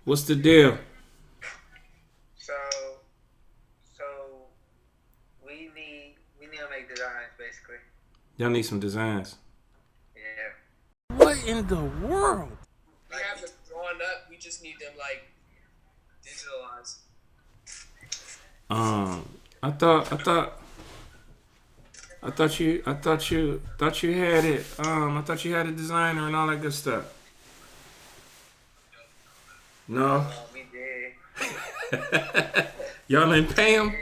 What's the deal? So, so we need to make designs basically. Y'all need some designs. Yeah. What in the world? We have them drawn up. We just need them like digitalized. Um, I thought, I thought, I thought you had it. I thought you had a designer and all that good stuff. No, We did. y'all ain't pay We him. did.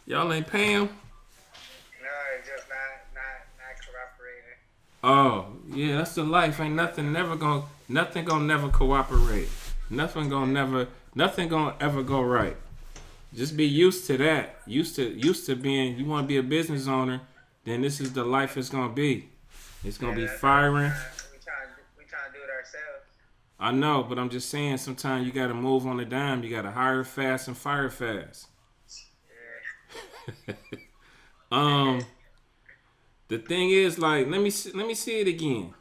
Y'all ain't pay him. No, it's just not cooperating. Oh, yeah, that's the life. Ain't nothing gonna never cooperate. Nothing gonna ever go right. Just be used to that. Used to being. You want to be a business owner, then this is the life it's gonna be. It's gonna Yeah, be that's how firing. we trying to do it ourselves. I know, but I'm just saying. Sometimes you gotta move on the dime. You gotta hire fast and fire fast. Um, the thing is, like, let me see it again.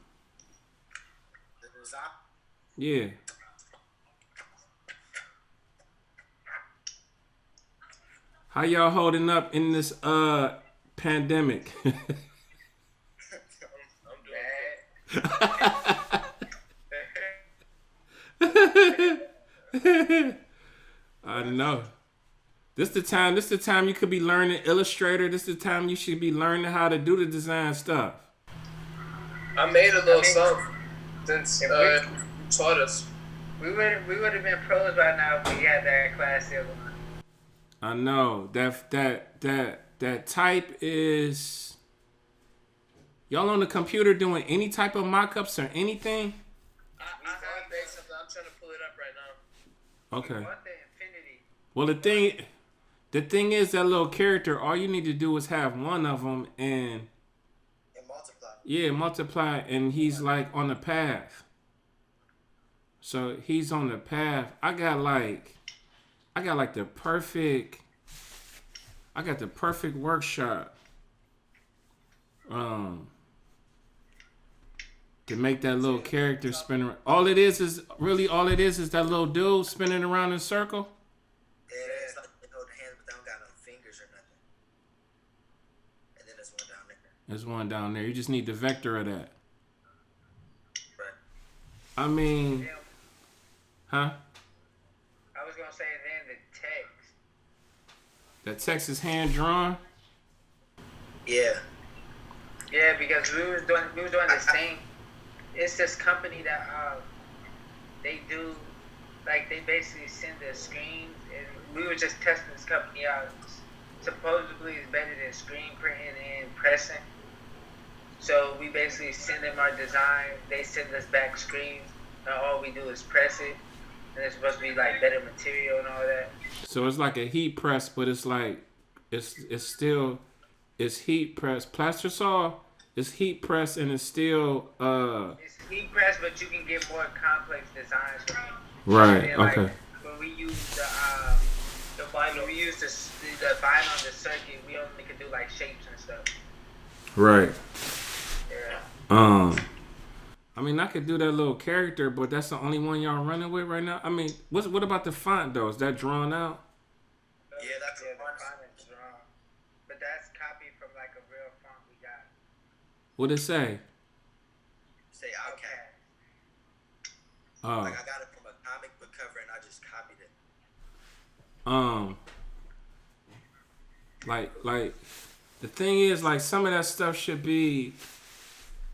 The design. Yeah. How y'all holding up in this pandemic? I'm doing Bad. I know. This the time you could be learning Illustrator. This the time you should be learning how to do the design stuff. I made a I little mean, something since if you taught us. we would have been pros by now if we had that class still going. I know. That type is y'all on the computer doing any type of mock-ups or anything? I have made something. I'm trying to pull it up right now. We Okay. want the infinity. Well, the thing is that little character. All you need to do is have one of them, and And multiply. yeah, multiply, and he's like on the path. So he's on the path. I got like the perfect. I got the perfect workshop. Um, to make that little character spin around. All it is that little dude spinning around in a circle. Yeah, it's like they hold the hands, but they don't got no fingers or nothing. And then there's one down there. There's one down there. You just need the vector of that. Right. I mean, Then huh? I was gonna say then the text. That text is hand drawn. Yeah. Yeah, because we was doing this thing. It's this company that they do like they basically send the screens, and we were just testing this company out. Supposedly, it's better than screen printing and pressing. So we basically send them our design. They send us back screens, and all we do is press it. And it's supposed to be like better material and all that. So it's like a heat press, but it's like it's still it's heat press. Plaster saw is heat press, and it's still It's heat press, but you can get more complex designs from it. And right. then like Okay. when we use the vinyl, we use the vinyl on the circuit. We only can do like shapes and stuff. Right. Yeah. Um. I mean, I could do that little character, but that's the only one y'all running with right now. I mean, what about the font though? Is that drawn out? Yeah, that's Yeah, a the fun. font is wrong, but that's copied from like a real font we got. What it say? Say Outcast. Oh. Like I got it from a comic book cover and I just copied it. Um. Like the thing is, like some of that stuff should be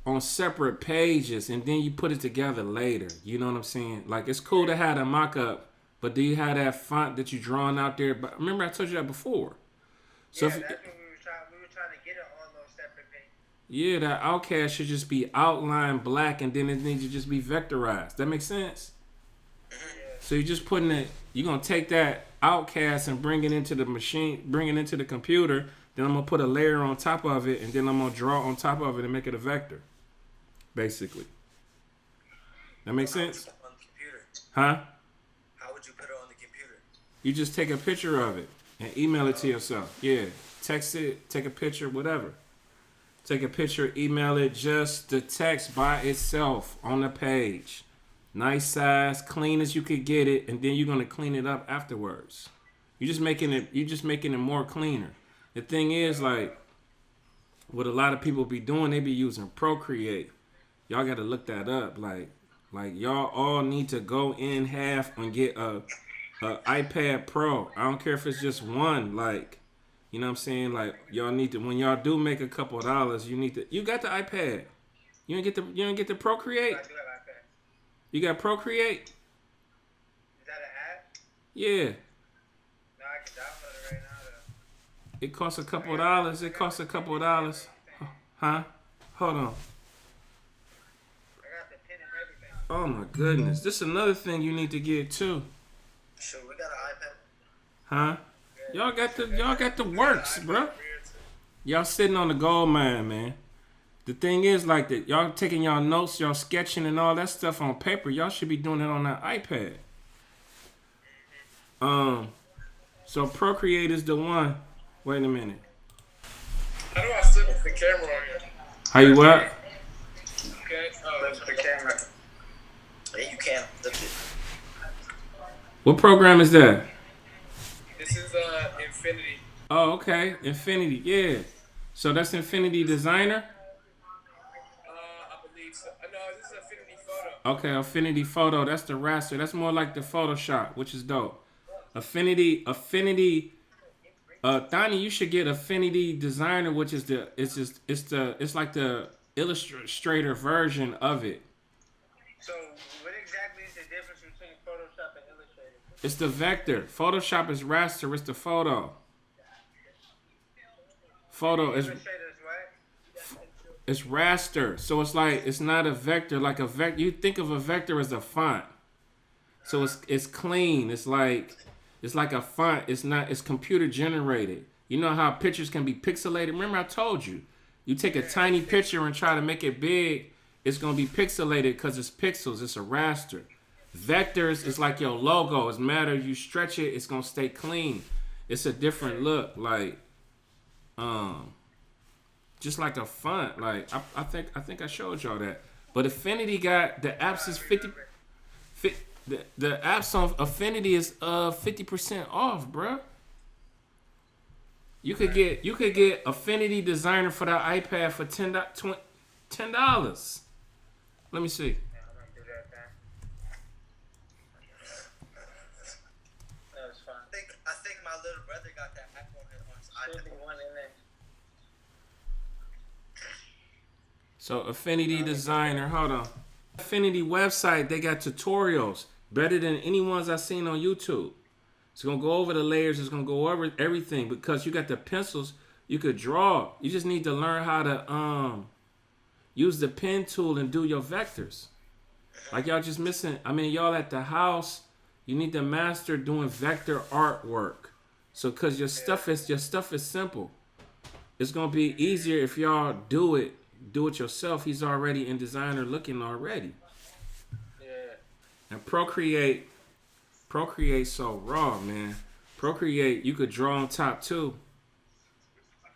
on separate pages, and then you put it together later. You know what I'm saying? Like it's cool to have a mock up, but do you have that font that you drawn out there? But remember, I told you that before. So Yeah, if, that's what we were trying. We were trying to get it on those separate pages. yeah, that outcast should just be outlined black, and then it needs to just be vectorized. That makes sense. Yeah. So you're just putting it. You're gonna take that outcast and bring it into the machine, bring it into the computer. Then I'm gonna put a layer on top of it, and then I'm gonna draw on top of it and make it a vector. Basically, that makes How would you sense, put it on the computer? huh? How would you put it on the computer? You just take a picture of it and email it to yourself. Yeah, text it, take a picture, whatever. Take a picture, email it, just the text by itself on the page. nice size, clean as you could get it, and then you're gonna clean it up afterwards. You're just making it more cleaner. The thing is, like, what a lot of people be doing, they be using Procreate. Y'all gotta look that up. Like y'all all need to go in half and get a iPad Pro. I don't care if it's just one. Like, you know what I'm saying? Like, y'all need to, when y'all do make a couple of dollars, you got the iPad. You didn't get the Procreate. I do have iPad. You got Procreate. Is that an app? Yeah. No, I can download it right now though. It costs a couple of dollars. It costs a couple of dollars. Huh? Hold on. I got the pin and everything. Oh my goodness. This is another thing you need to get too. Sure, we got an iPad. Huh? Y'all got the works, bro. Y'all sitting on the gold mine, man. The thing is, like, that y'all taking y'all notes, y'all sketching and all that stuff on paper. Y'all should be doing it on that iPad. So Procreate is the one. Wait a minute. How do I flip the camera on here? How you what? Okay. Flip the camera. Yeah, you can flip it. What program is that? This is Infinity. Oh, okay. Infinity, yeah. So that's Infinity Designer? I believe so. No, this is Infinity Photo. Okay, Affinity Photo. That's the raster. That's more like the Photoshop, which is dope. Affinity. Thani, you should get Affinity Designer, which is it's like the Illustrator version of it. So, what exactly is the difference between Photoshop and Illustrator? It's the vector. Photoshop is raster. It's the photo. Photo is Illustrator is what? it's raster. So it's like it's not a vector. Like a vector, you think of a vector as a font. So it's clean. It's like a font. It's computer generated. You know how pictures can be pixelated? Remember I told you. You take a tiny picture and try to make it big, it's gonna be pixelated because it's pixels. It's a raster. Vectors is like your logo. It's matter you stretch it, it's gonna stay clean. It's a different look. Like just like a font. Like I think I showed y'all that. But Affinity got the apps is 50. The apps on Affinity is 50% off, bruh. You could get Affinity Designer for that iPad for $10. Let me see. Yeah, I'm gonna do that then. That was fun. I think my little brother got that app on his Should be iPad. one in there. So Affinity Designer, hold on. Affinity website, they got tutorials better than any ones I've seen on YouTube. It's gonna go over the layers. It's gonna go over everything because you got the pencils. You could draw. You just need to learn how to use the pen tool and do your vectors. Like y'all just missing. I mean, y'all at the house. You need to master doing vector artwork. So, cause your stuff is simple. It's gonna be easier if y'all do it yourself. He's already in designer looking already. Yeah. And Procreate so raw, man. Procreate, you could draw on top too.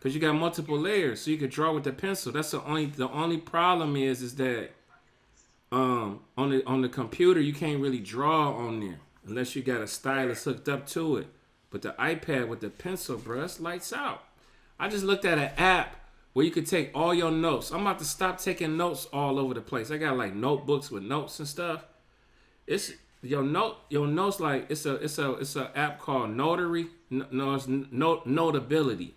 Cause you got multiple layers, so you could draw with the pencil. That's the only problem is that on the computer you can't really draw on there unless you got a stylus hooked up to it. But the iPad with the pencil, bro, it's lights out. I just looked at an app where you could take all your notes. I'm about to stop taking notes all over the place. I got like notebooks with notes and stuff. It's your notes like it's a app called Notary. No, it's Notability.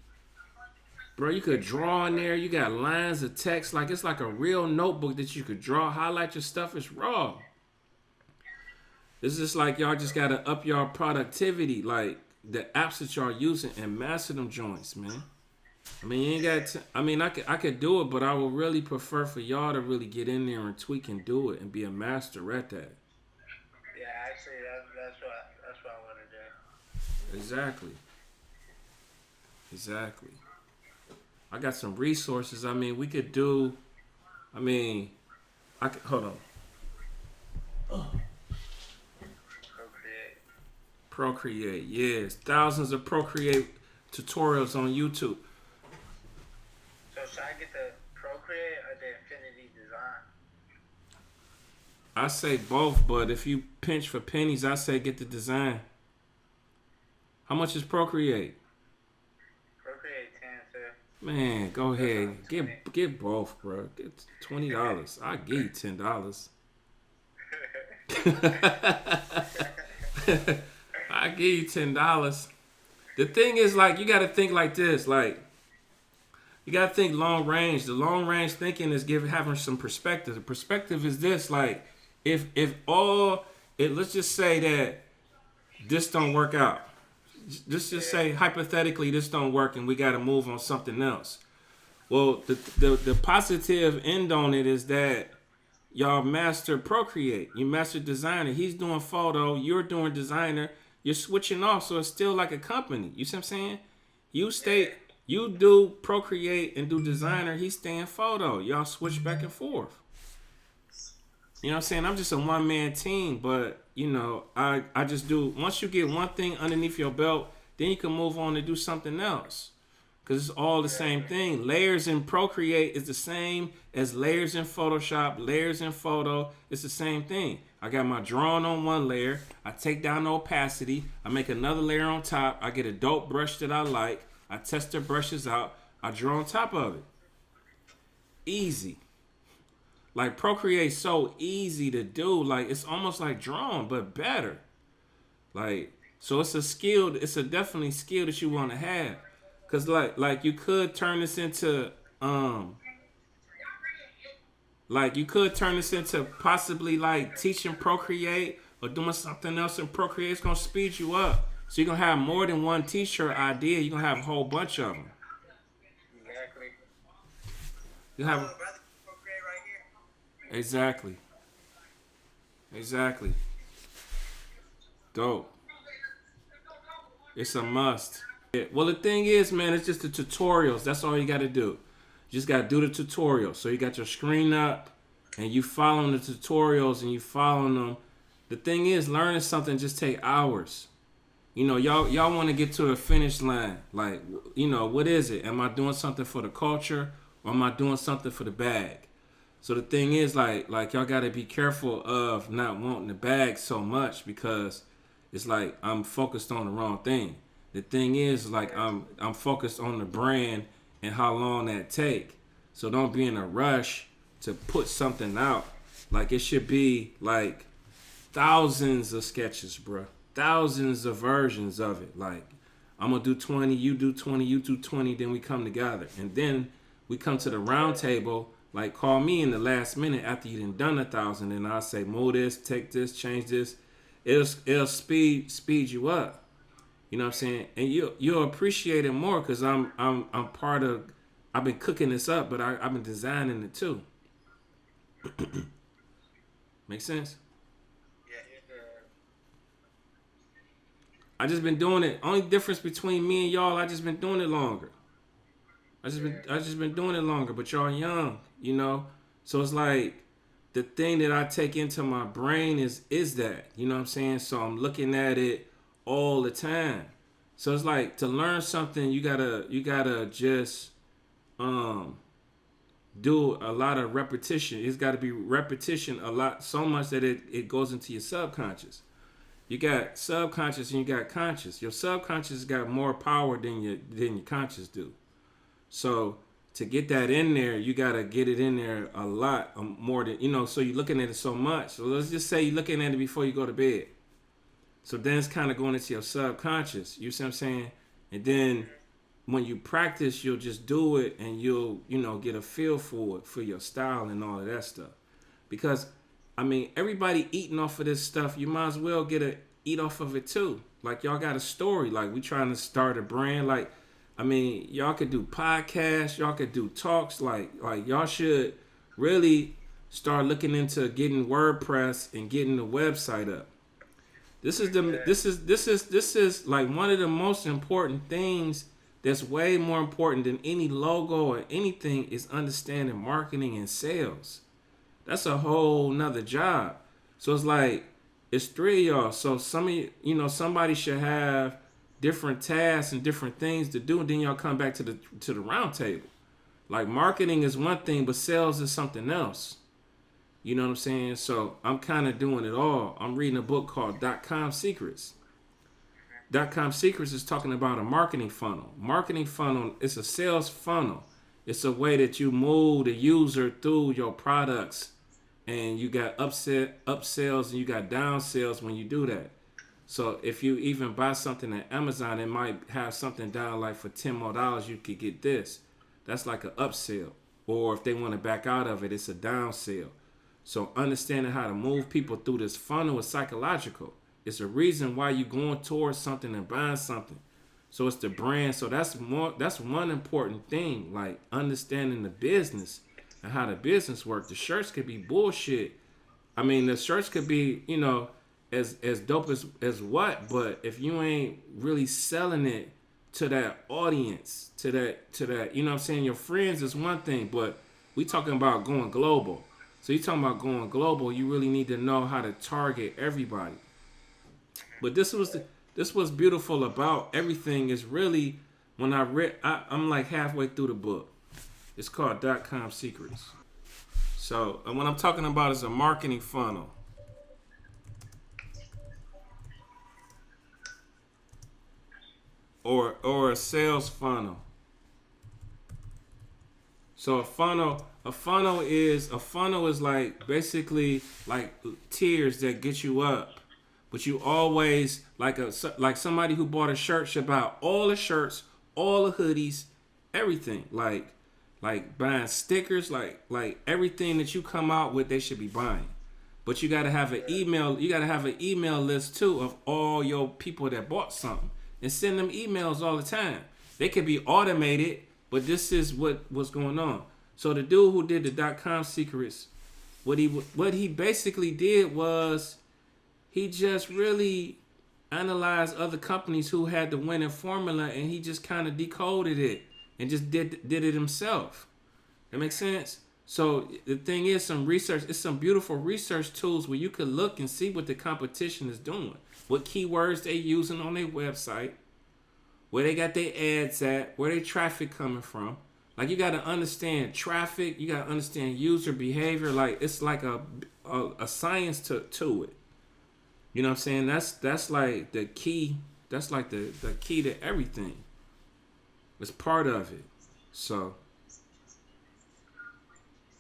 Bro, you could draw in there. You got lines of text. Like it's like a real notebook that you could draw, highlight your stuff. It's raw. It's just like y'all just gotta up your productivity, like the apps that y'all using and master them joints, man. I mean, you ain't got. I could do it, but I would really prefer for y'all to really get in there and tweak and do it and be a master at that. Yeah, actually, that's what I want to do. Exactly. I got some resources. I mean, we could do. I mean, hold on. Procreate, yes, thousands of Procreate tutorials on YouTube. So should I get the Procreate or the Infinity Design? I say both, but if you pinch for pennies, I say get the design. How much is Procreate? Procreate 10 too. Man, go That's ahead. on 20. Get both, bro. Get $20. I give you $10. I give you $10. The thing is, like, you got to think like this. Like, you got to think long range. The long range thinking is having some perspective. The perspective is this. Like, let's just say that this don't work out. Let's just say hypothetically this don't work and we got to move on something else. Well, the positive end on it is that y'all master Procreate. You master designer. He's doing photo. You're doing designer. You're switching off, so it's still like a company. You see what I'm saying? You do Procreate and do designer. He's staying photo. Y'all switch back and forth. You know what I'm saying? I'm just a one-man team, but, you know, I just do. Once you get one thing underneath your belt, then you can move on and do something else. Because it's all the same thing. Layers in Procreate is the same as layers in Photoshop, layers in photo. It's the same thing. I got my drawing on one layer. I take down the opacity. I make another layer on top. I get a dope brush that I like. I test the brushes out. I draw on top of it. Easy. Like, Procreate's so easy to do. Like, it's almost like drawing, but better. Like, so it's a skill. It's a definitely skill that you want to have. Cause like you could turn this into possibly like teaching Procreate or doing something else in Procreate. It's gonna speed you up. So you're gonna have more than one t-shirt idea. You're gonna have a whole bunch of them. Exactly. You have Brother, Procreate right here. exactly. Dope. It's a must. Yeah. Well, the thing is, man, it's just the tutorials. That's all you got to do. You just got to do the tutorials. So you got your screen up, and you following the tutorials, and you following them. The thing is, learning something just take hours. You know, y'all want to get to a finish line. Like, you know, what is it? Am I doing something for the culture, or am I doing something for the bag? So the thing is, like y'all got to be careful of not wanting the bag so much, because it's like I'm focused on the wrong thing. The thing is, like, I'm focused on the brand and how long that take. So don't be in a rush to put something out. Like, it should be like thousands of sketches, bro. Thousands of versions of it. Like, I'm gonna do 20, you do 20, you do 20, then we come together. And then we come to the round table. Like, call me in the last minute after you done 1,000, and I'll say, move this, take this, change this. It'll speed you up. You know what I'm saying? And you'll appreciate it more, because I'm part of. I've been cooking this up, but I've been designing it too. Make sense? Yeah. I just been doing it. Only difference between me and y'all, I just been doing it longer. I just been doing it longer, but y'all young, you know. So it's like the thing that I take into my brain is that, you know what I'm saying? So I'm looking at it all the time. So it's like, to learn something, you gotta just do a lot of repetition. It's got to be repetition a lot, so much that it goes into your subconscious. You got subconscious and you got conscious. Your subconscious got more power than your conscious do. So to get that in there, you gotta get it in there a lot more than, you know. So you're looking at it so much. So let's just say you're looking at it before you go to bed. So then it's kind of going into your subconscious. You see what I'm saying? And then when you practice, you'll just do it, and you'll, you know, get a feel for it, for your style and all of that stuff. Because, I mean, everybody eating off of this stuff, you might as well eat off of it too. Like, y'all got a story. Like, we trying to start a brand. Like, I mean, y'all could do podcasts. Y'all could do talks. Like y'all should really start looking into getting WordPress and getting the website up. This is like one of the most important things. That's way more important than any logo or anything, is understanding marketing and sales. That's a whole nother job. So it's like, it's three of y'all. So some of you know, somebody should have different tasks and different things to do, and then y'all come back to the round table. Like, marketing is one thing, but sales is something else. You know what I'm saying? So I'm kind of doing it all. I'm reading a book called .com Secrets. .com Secrets is talking about a marketing funnel. Marketing funnel is a sales funnel. It's a way that you move the user through your products, and you got upsells and you got downsells when you do that. So if you even buy something at Amazon, it might have something down like for $10 more, you could get this. That's like an upsell. Or if they want to back out of it, it's a downsell. So understanding how to move people through this funnel is psychological. It's a reason why you're going towards something and buying something. So it's the brand. So that's one important thing, like understanding the business and how the business works. The shirts could be bullshit. I mean, the shirts could be, as dope as what, but if you ain't really selling it to that audience, to that, you know what I'm saying? Your friends is one thing, but we talking about going global. So you talking about going global, you really need to know how to target everybody. But this was beautiful about everything is really when I read I'm like halfway through the book. It's called .com Secrets. So and what I'm talking about is a marketing funnel. Or a sales funnel. So a funnel is like basically like tiers that get you up. But you always like somebody who bought a shirt should buy all the shirts, all the hoodies, everything. Like buying stickers, like everything that you come out with, they should be buying. But you gotta have an email. You gotta have an email list too of all your people that bought something, and send them emails all the time. They could be automated, but this is what's going on. So the dude who did the .com Secrets, what he basically did was he just really analyzed other companies who had the winning formula, and he just kind of decoded it and just did it himself. That makes sense? So the thing is, it's some beautiful research tools where you could look and see what the competition is doing, what keywords they using on their website, where they got their ads at, where their traffic coming from. Like you got to understand traffic, you got to understand user behavior. Like it's like a science to it. You know what I'm saying? That's like the key. That's like the key to everything. It's part of it. So,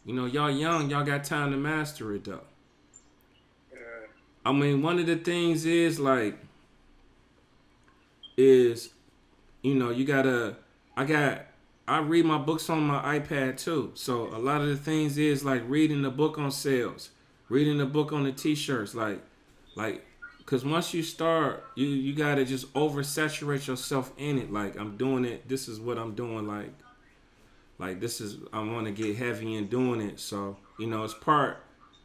y'all young, y'all got time to master it though. I mean, one of the things is you gotta. I read my books on my iPad too. So a lot of the things is like reading the book on sales, reading the book on the t-shirts, like, cause once you start, you gotta just oversaturate yourself in it. Like I'm doing it. This is what I'm doing. Like this is I want to get heavy in doing it. So it's part.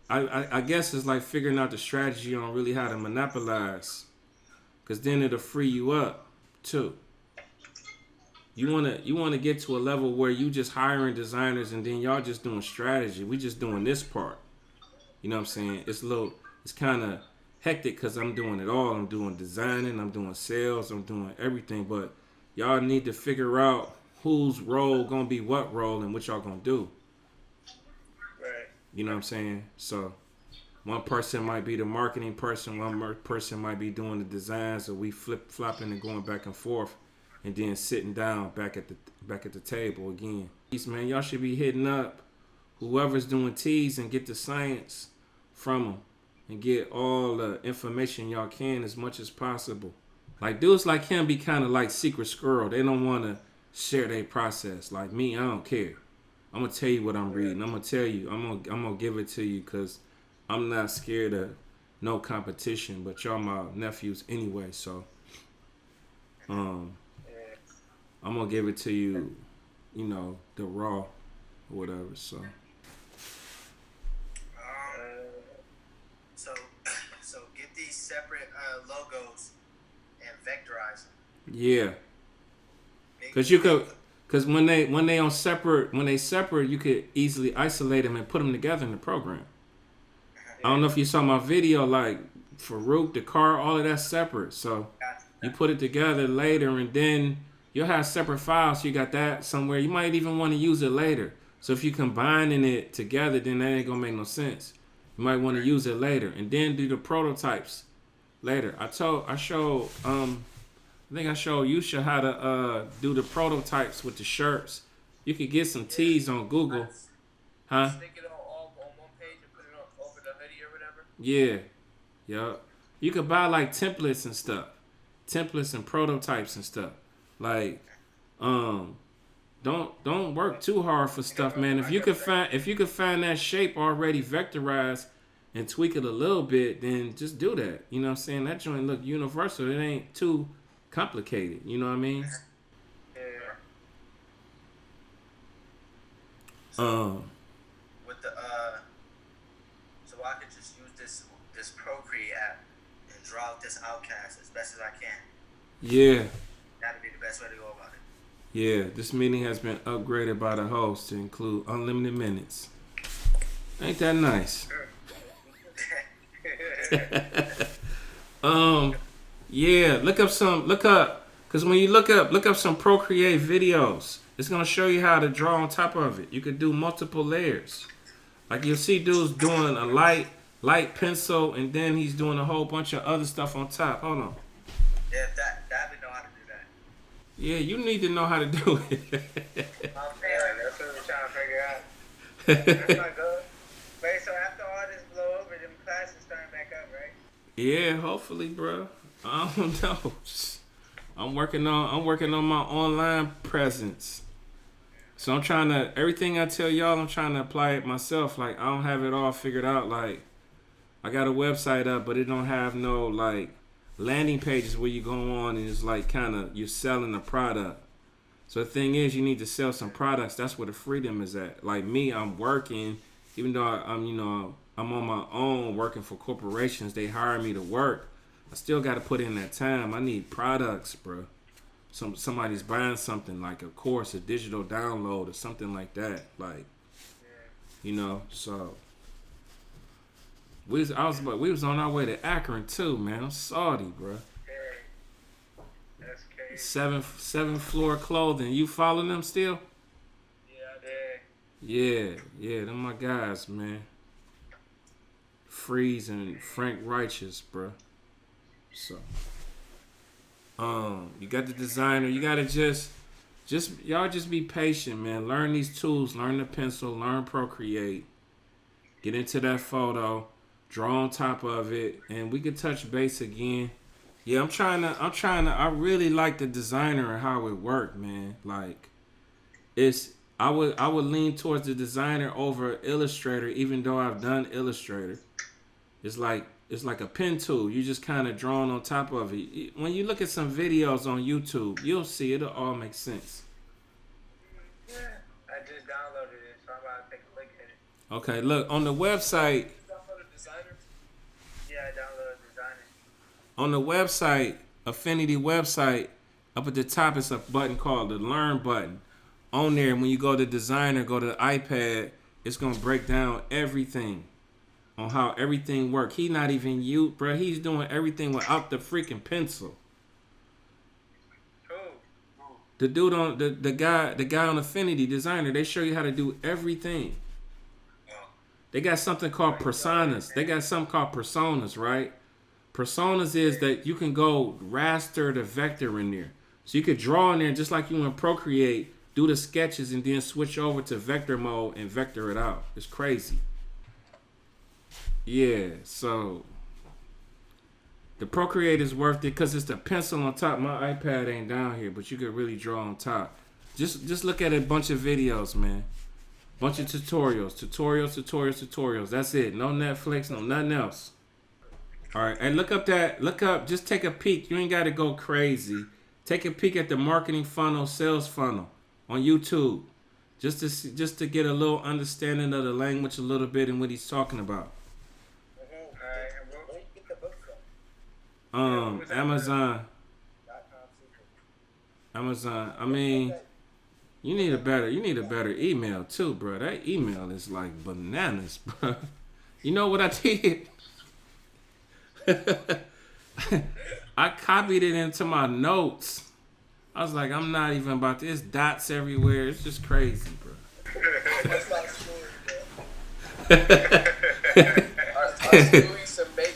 I guess it's like figuring out the strategy on really how to monopolize, cause then it'll free you up too. You wanna get to a level where you just hiring designers and then y'all just doing strategy. We just doing this part. You know what I'm saying? It's kind of hectic because I'm doing it all. I'm doing designing, I'm doing sales, I'm doing everything. But y'all need to figure out whose role gonna be what role and what y'all gonna do. Right. You know what I'm saying? So one person might be the marketing person, one person might be doing the designs, or we flip-flopping and going back and forth. And then sitting down back at the table again. Man, y'all should be hitting up whoever's doing teas and get the science from them and get all the information y'all can as much as possible. Like dudes like him be kind of like secret squirrel. They don't want to share their process. Like me, I don't care. I'm gonna tell you what I'm reading. I'm gonna tell you. I'm gonna give it to you because I'm not scared of no competition. But y'all my nephews anyway, so I'm gonna give it to you, the raw or whatever. So. So get these separate logos and vectorize them. Yeah. Cause when they separate, you could easily isolate them and put them together in the program. I don't know if you saw my video, like Farouk, the car, all of that separate. So you put it together later, and then you'll have separate files. You got that somewhere. You might even want to use it later. So if you're combining it together, then that ain't gonna make no sense. You might want to use it later, and then do the prototypes later. I showed I think I showed Yusha how to do the prototypes with the shirts. You could get some tees on Google, huh? Stick it all on one page and put it on over the hoodie or whatever. Yeah, yup. You could buy like templates and stuff, templates and prototypes and stuff. Like, don't work too hard for stuff, man. If you could find that shape already vectorized and tweak it a little bit, then just do that. You know what I'm saying? That joint look universal. It ain't too complicated. You know what I mean? Yeah. With the so I could just use this Procreate app and draw out this outcast as best as I can. Yeah. That'd be the best way to go about it. Yeah, this meeting has been upgraded by the host to include unlimited minutes. Ain't that nice? Yeah, look up, cause when you look up some Procreate videos, it's gonna show you how to draw on top of it. You could do multiple layers. Like you'll see dudes doing a light pencil, and then he's doing a whole bunch of other stuff on top. Hold on. Yeah, that we know how to do that. Yeah, you need to know how to do it. I'm saying, that's what we're trying to figure out. That's not good. Wait, so after all this blow over, them classes starting back up, right? Yeah, hopefully, bro. I don't know. I'm working on my online presence. So I'm trying to, everything I tell y'all, I'm trying to apply it myself. Like, I don't have it all figured out. Like, I got a website up, but it don't have no, like, landing pages where you go on and it's like kind of, you're selling a product. So the thing is, you need to sell some products. That's where the freedom is at. Like me, I'm working, even though I'm on my own working for corporations. They hire me to work. I still got to put in that time. I need products, bro. Somebody's buying something like a course, a digital download, or something like that. Like, so we was on our way to Akron too, man. I'm salty, bro. That's crazy. Seventh floor clothing. You follow them still? Yeah. Yeah, them my guys, man. Freeze and Frank Righteous, bro. So, you got the designer. You gotta just y'all just be patient, man. Learn these tools. Learn the pencil. Learn Procreate. Get into that photo. Draw on top of it, and we could touch base again. Yeah, I'm trying to. I really like the designer and how it worked, man. Like, I would lean towards the designer over Illustrator, even though I've done Illustrator. It's like a pen tool. You just kind of drawing on top of it. When you look at some videos on YouTube, you'll see it'll all make sense. Yeah, I just downloaded it, so I'm about to take a look at it. Okay, look on the website. Yeah, I downloaded Designer. On the website, Affinity website, up at the top is a button called the Learn button. On there, when you go to Designer, go to the iPad, it's gonna break down everything on how everything works. He not even you, bro. He's doing everything without the freaking pencil. Who? The dude on the guy on Affinity Designer, they show you how to do everything. They got something called personas. Right? Personas is that you can go raster to vector in there. So you could draw in there just like you in Procreate, do the sketches, and then switch over to vector mode and vector it out. It's crazy. Yeah, so the Procreate is worth it because it's the pencil on top. My iPad ain't down here, but you could really draw on top. Just look at a bunch of videos, man. Bunch of tutorials. That's it. No Netflix, no nothing else. All right, and look up, just take a peek. You ain't got to go crazy. Take a peek at the marketing funnel, sales funnel on YouTube. Just to get a little understanding of the language a little bit and what he's talking about. Where you get the book from? Amazon. I mean, you need a better email too, bro. That email is like bananas, bro. You know what I did? I copied it into my notes. I was like, I'm not even about this. Dots everywhere. It's just crazy, bro. That's my story, bro. used to make.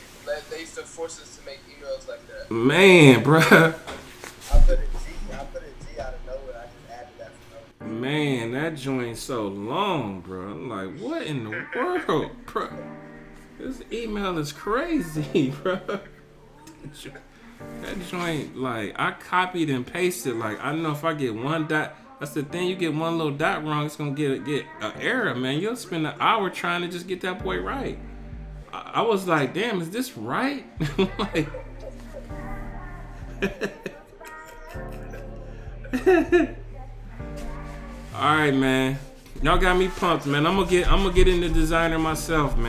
They used to force us to make emails like that. Man, bruh. I put a G out of nowhere. I just added that for no reason. Man, that joint's so long, bro. I'm like, what in the world, bro? This email is crazy, bro. That joint, like, I copied and pasted. Like, I know if I get one dot, that's the thing. You get one little dot wrong, it's gonna get an error, man. You'll spend an hour trying to just get that boy right. I was like, damn, is this right? Like, all right, man. Y'all got me pumped, man. I'm gonna get into designer myself, man.